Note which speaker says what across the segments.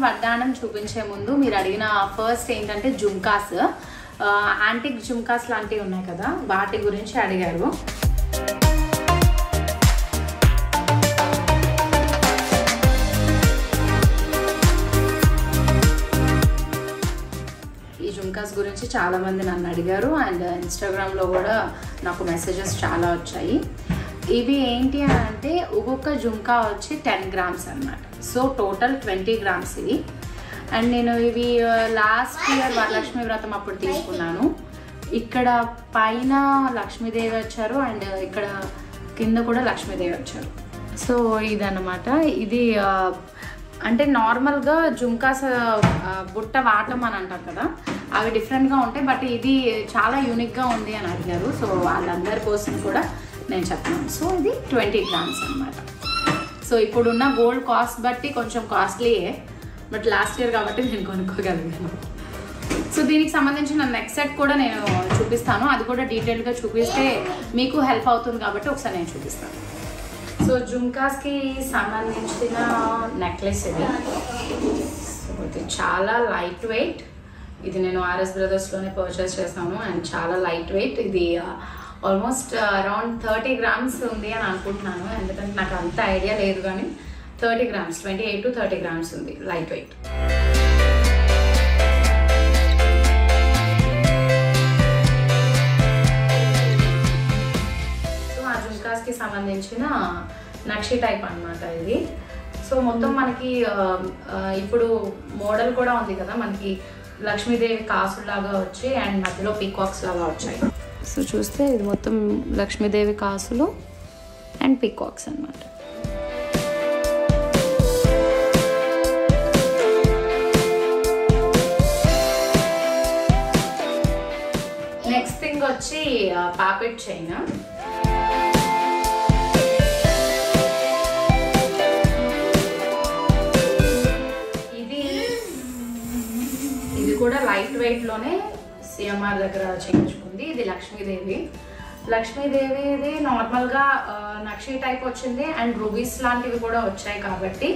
Speaker 1: వడ్డాణం చూపించే ముందు మీరు అడిగిన ఫస్ట్ ఏంటంటే జుంకాస్, యాంటిక్ జుంకాస్ లాంటివి ఉన్నాయి కదా, వాటి గురించి అడిగారు. ఈ జుంకాస్ గురించి చాలామంది నన్ను అడిగారు అండ్ ఇన్స్టాగ్రామ్లో కూడా నాకు మెసేజెస్ చాలా వచ్చాయి. ఇవి ఏంటి అని అంటే ఒక్కొక్క జుంకా వచ్చి 10 grams అన్నమాట. సో టోటల్ 20 grams ఇవి. అండ్ నేను ఇవి లాస్ట్ ఇయర్ వరలక్ష్మి వ్రతం అప్పుడు తీసుకున్నాను. ఇక్కడ పైన లక్ష్మీదేవి వచ్చారు అండ్ ఇక్కడ కింద కూడా లక్ష్మీదేవి వచ్చారు. సో ఇదన్నమాట. ఇది అంటే నార్మల్గా జుంకాస్ బుట్ట వాటం అని అంటారు కదా, అవి డిఫరెంట్గా ఉంటాయి. బట్ ఇది చాలా యూనిక్గా ఉంది అని అడిగారు. సో వాళ్ళందరి కోసం కూడా నేను చెప్తున్నాను. సో ఇది 20 grams అన్నమాట. సో ఇప్పుడున్న గోల్డ్ కాస్ట్ బట్టి కొంచెం కాస్ట్లీయే, బట్ లాస్ట్ ఇయర్ కాబట్టి నేను కొనుక్కోగలిగాను. సో దీనికి సంబంధించిన నెక్ సెట్ కూడా నేను చూపిస్తాను. అది కూడా డీటెయిల్గా చూపిస్తే మీకు హెల్ప్ అవుతుంది కాబట్టి ఒకసారి నేను చూపిస్తాను. సో జుంకాస్కి సంబంధించిన నెక్లెస్ ఇది. సో ఇది చాలా లైట్ వెయిట్. ఇది నేను ఆర్ఎస్ బ్రదర్స్లోనే పర్చేస్ చేస్తాను అండ్ చాలా లైట్ వెయిట్. ఇది ఆల్మోస్ట్ అరౌండ్ 30 grams ఉంది అని అనుకుంటున్నాను, ఎందుకంటే నాకు అంత ఐడియా లేదు. కానీ 30 grams, 28 to 30 grams ఉంది, లైట్ వెయిట్. సో ఆ జుంకాస్కి సంబంధించిన నక్షి టైప్ అన్నమాట ఇది. సో మొత్తం మనకి ఇప్పుడు మోడల్ కూడా ఉంది కదా, మనకి లక్ష్మీదేవి కాసులాగా వచ్చి అండ్ మధ్యలో పీకాక్స్ లాగా వచ్చాయి. సో చూస్తే ఇది మొత్తం లక్ష్మీదేవి కాసులు అండ్ పీకాక్స్ అన్నమాట. నెక్స్ట్ థింగ్ వచ్చి పాపెట్ చైన్. ఇది కూడా లైట్ వెయిట్ లోనే సిఎంఆర్ దగ్గర చేయించుకుంది. ఇది లక్ష్మీదేవిది నార్మల్గా నక్షి టైప్ వచ్చింది అండ్ రూబీస్ లాంటివి కూడా వచ్చాయి. కాబట్టి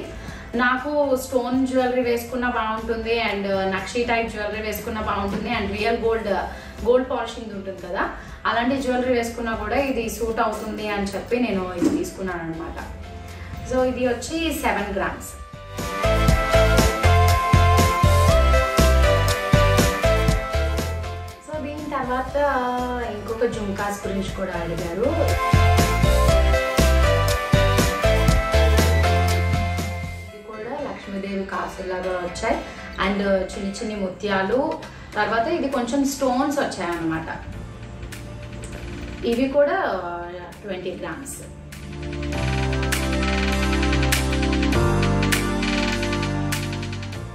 Speaker 1: నాకు స్టోన్ జ్యువెలరీ వేసుకున్న బాగుంటుంది అండ్ నక్షి టైప్ జ్యువెలరీ వేసుకున్న బాగుంటుంది అండ్ రియల్ గోల్డ్ పాలిషింగ్ ఉంటుంది కదా, అలాంటి జ్యువెలరీ వేసుకున్నా కూడా ఇది సూట్ అవుతుంది అని చెప్పి నేను ఇది తీసుకున్నాను అనమాట. సో ఇది వచ్చి 7 grams. తర్వాత ఇంకొక జుంకాస్ గురించి కూడా అడిగారు. ఇది కూడా లక్ష్మీదేవి కాసులాగా వచ్చాయి అండ్ చిన్న చిన్ని ముత్యాలు. తర్వాత ఇది కొంచెం స్టోన్స్ వచ్చాయన్నమాట. ఇవి కూడా 20 grams.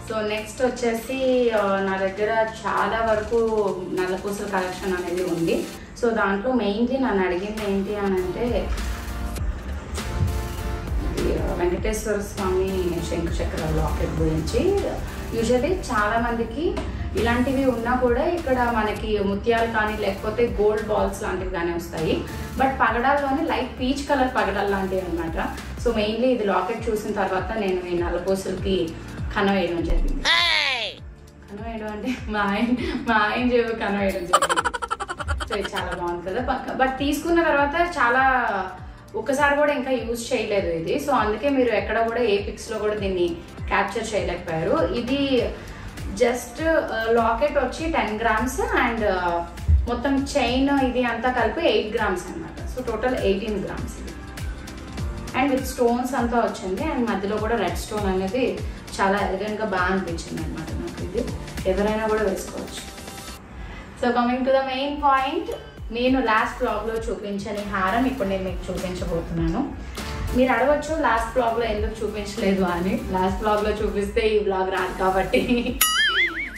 Speaker 1: సో నెక్స్ట్ వచ్చేసి నా దగ్గర చాలా వరకు నల్లపూసల కలెక్షన్ అనేది ఉంది. సో దాంట్లో మెయిన్లీ నన్ను అడిగింది ఏంటి అని అంటే వెంకటేశ్వర స్వామి శంకుచక్ర లాకెట్ గురించి. యూజువల్లీ చాలామందికి ఇలాంటివి ఉన్నా కూడా ఇక్కడ మనకి ముత్యాలు కానీ లేకపోతే గోల్డ్ బాల్స్ లాంటివి కానీ వస్తాయి. బట్ పగడాల్లోనే లైట్ పీచ్ కలర్ పగడాలు లాంటివి అనమాట. సో మెయిన్లీ ఇది లాకెట్ చూసిన తర్వాత నేను ఈ నల్లపూసలకి కన వేయడం జరిగింది. కన వేయడం అంటే మా ఆయన జేబు కన వేయడం జరిగింది. సో ఇది చాలా బాగుంది కదా. బట్ తీసుకున్న తర్వాత చాలా ఒక్కసారి కూడా ఇంకా యూజ్ చేయలేదు ఇది. సో అందుకే మీరు ఎక్కడ కూడా ఏ పిక్స్లో కూడా దీన్ని క్యాప్చర్ చేయలేకపోయారు. ఇది జస్ట్ లాకెట్ వచ్చి 10 grams అండ్ మొత్తం చైన్ ఇది అంతా కలిపి 8 grams అన్నమాట. సో టోటల్ 18 grams ఇది. అండ్ విత్ స్టోన్స్ అంతా వచ్చింది అండ్ మధ్యలో కూడా రెడ్ స్టోన్ అనేది చాలా ఎలిగెంట్గా బాగా అనిపించింది అనమాట నాకు. ఇది ఎవరైనా కూడా వేసుకోవచ్చు. So coming to the main point, నేను లాస్ట్ బ్లాగ్లో చూపించని హారం ఇప్పుడు నేను మీకు చూపించబోతున్నాను. మీరు అడగచ్చు లాస్ట్ బ్లాగ్లో ఎందుకు చూపించలేదు అని. లాస్ట్ బ్లాగ్లో చూపిస్తే ఈ బ్లాగ్ రాదు కాబట్టి.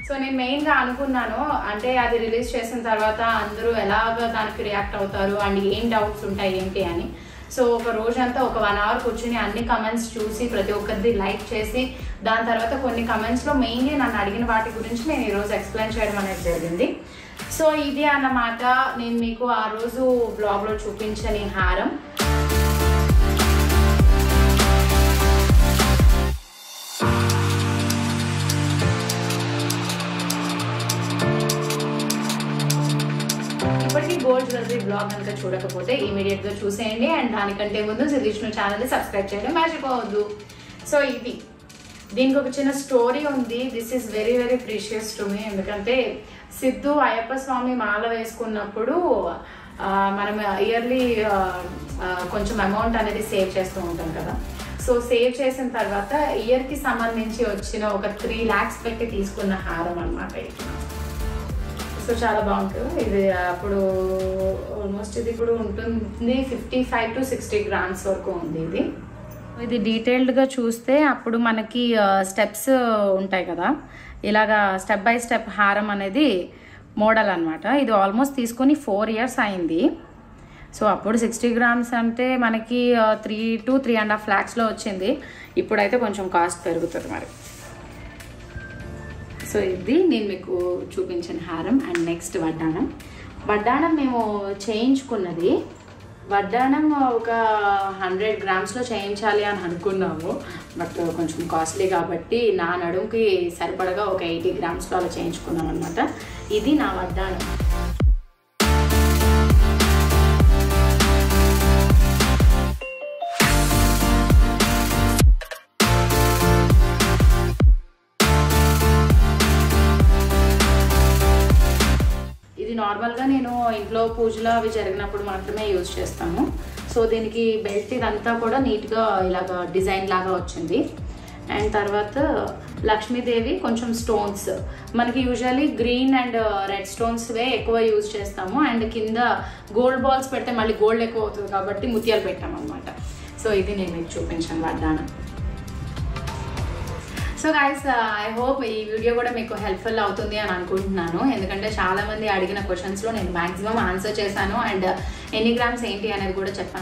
Speaker 1: సో నేను మెయిన్గా అనుకున్నాను అంటే అది రిలీజ్ చేసిన తర్వాత అందరూ ఎలాగ దానికి రియాక్ట్ అవుతారు అండ్ ఏం డౌట్స్ ఉంటాయి ఏంటి అని. సో ఒక రోజంతా ఒక 1 hour కూర్చుని అన్ని కమెంట్స్ చూసి ప్రతి ఒక్కరిది లైక్ చేసి దాని తర్వాత కొన్ని కమెంట్స్లో మెయిన్లీ నన్ను అడిగిన వాటి గురించి నేను ఈరోజు ఎక్స్ప్లెయిన్ చేయడం అనేది జరిగింది. సో ఇది అన్నమాట నేను మీకు ఆ రోజు బ్లాగ్లో చూపించని హారం. గోల్డ్ జ్యువెలరీ బ్లాగ్ కనుక చూడకపోతే ఇమీడియట్గా చూసేయండి. అండ్ దానికంటే ముందు సిద్ధిష్ణు ఛానల్ని సబ్స్క్రైబ్ చేయడం మర్చిపోవద్దు. సో దీనికి ఒక చిన్న స్టోరీ ఉంది. This is very very precious to me. ఎందుకంటే సిద్ధు అయ్యప్ప స్వామి మాల వేసుకున్నప్పుడు మనం ఇయర్లీ కొంచెం అమౌంట్ అనేది సేవ్ చేస్తూ ఉంటాం కదా. సో సేవ్ చేసిన తర్వాత ఇయర్కి సంబంధించి వచ్చిన ఒక 3 lakhs పెట్టి తీసుకున్న హారం అన్నమాట ఇది. సో చాలా బాగుంటుంది ఇది. అప్పుడు ఆల్మోస్ట్ ఇది ఇప్పుడు ఉంటుంది 55 to 60 grams వరకు ఉంది ఇది. ఇది డీటెయిల్డ్గా చూస్తే అప్పుడు మనకి స్టెప్స్ ఉంటాయి కదా, ఇలాగా స్టెప్ బై స్టెప్ హారం అనేది మోడల్ అనమాట. ఇది ఆల్మోస్ట్ తీసుకొని 4 years అయింది. సో అప్పుడు 60 grams అంటే మనకి 3 to 3.5 lakhsలో వచ్చింది. ఇప్పుడైతే కొంచెం కాస్ట్ పెరుగుతుంది మరి. సో ఇది నేను మీకు చూపించిన హారం. అండ్ నెక్స్ట్ వడ్డాణం మేము చేయించుకున్నది. వడ్డాణం ఒక 100 grams చేయించాలి అని అనుకున్నాము. బట్ కొంచెం కాస్ట్లీ కాబట్టి నా నడుముకి సరిపడగా ఒక 80 grams అలా చేయించుకున్నాం అనమాట. ఇది నా వడ్డాణం. నార్మల్గా నేను ఇంట్లో పూజలు అవి జరిగినప్పుడు మాత్రమే యూజ్ చేస్తాను. సో దీనికి బెల్ట్ ఇదంతా కూడా నీట్గా ఇలాగ డిజైన్ లాగా వచ్చింది. అండ్ తర్వాత లక్ష్మీదేవి కొంచెం స్టోన్స్, మనకి యూజువల్లీ గ్రీన్ అండ్ రెడ్ స్టోన్స్వే ఎక్కువ యూజ్ చేస్తాము. అండ్ కింద గోల్డ్ బాల్స్ పెడితే మళ్ళీ గోల్డ్ ఎక్కువ అవుతుంది కాబట్టి ముత్యాలు పెట్టాము అనమాట. సో ఇది నేను మీకు చూపించాను వడ్డాణం. సో గైస్, ఐ హోప్ ఈ వీడియో కూడా మీకు హెల్ప్ఫుల్ అవుతుంది అని అనుకుంటున్నాను. ఎందుకంటే చాలామంది అడిగిన క్వశ్చన్స్లో నేను మ్యాక్సిమం ఆన్సర్ చేశాను. అండ్ ఎన్ని గ్రామ్స్ ఏంటి అనేది కూడా చెప్పాను.